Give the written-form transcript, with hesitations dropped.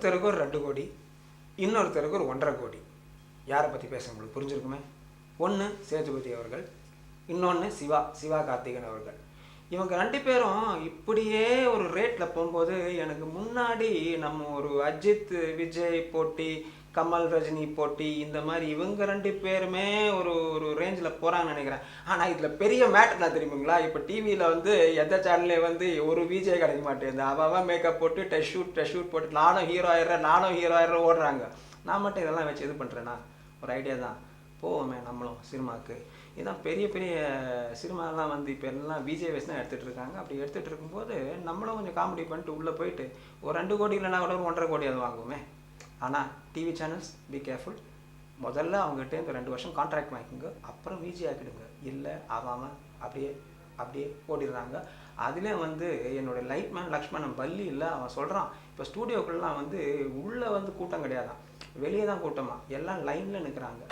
ஒருத்தருக்கு ஒரு 2 கோடி, இன்னொருத்தருக்கு ஒரு 1.5 கோடி. யாரை பற்றி பேச உங்களுக்கு புரிஞ்சிருக்குமே. ஒன்று சேதுபதி அவர்கள், இன்னொன்று சிவா கார்த்திகேயன் அவர்கள். இவங்க 2 பேரும் இப்படியே ஒரு ரேட்டில் போகும்போது எனக்கு முன்னாடி நம்ம ஒரு அஜித் விஜய் போட்டி, கமல் ரஜினி போட்டி, இந்த மாதிரி இவங்க 2 பேருமே ஒரு ஒரு ரேஞ்சில் போகிறாங்கன்னு நினைக்கிறேன். ஆனால் இதில் பெரிய மேட்டர் என்ன தெரியுங்களா? இப்போ டிவியில் வந்து எந்த சேனல்லே வந்து ஒரு விஜய் கிடைக்க மாட்டேங்குது. அவன் மேக்கப் போட்டு டெஸ்ட் ஷூட் போட்டு நானும் ஹீரோ ஆயிடுறேன் ஓடுறாங்க. நான் மட்டும் இதெல்லாம் வச்சு இது பண்ணுறேன்னா ஒரு ஐடியா தான். போவோமே நம்மளும் சினிமாவுக்கு. இதான் பெரிய பெரிய சினிமாலாம் வந்து இப்போ எல்லாம் விஜய் வச்சு தான் எடுத்துகிட்டு இருக்காங்க. அப்படி எடுத்துகிட்டு இருக்கும்போது நம்மளும் கொஞ்சம் காமெடி பண்ணிட்டு உள்ளே போயிட்டு ஒரு 2 கோடி இல்லைனா கூட ஒரு 1.5 கோடி அது வாங்குவோமே. ஆனால் டிவி சேனல்ஸ் பி கேர்ஃபுல். முதல்ல அவங்ககிட்ட இந்த 2 வருஷம் கான்ட்ராக்ட் வாங்கிக்கோங்க, அப்புறம் விஜய் ஆக்கிடுங்க. இல்லை அவன் அப்படியே ஓடிடுறாங்க. அதிலே வந்து என்னோடய லைட்மேன் லக்ஷ்மணன் பள்ளி இல்லை, அவன் சொல்கிறான் இப்போ ஸ்டூடியோக்குள்ளலாம் வந்து உள்ளே வந்து கூட்டம் கிடையாதான், வெளியே தான் கூட்டமாக, எல்லாம் லைனில் நிற்கிறாங்க.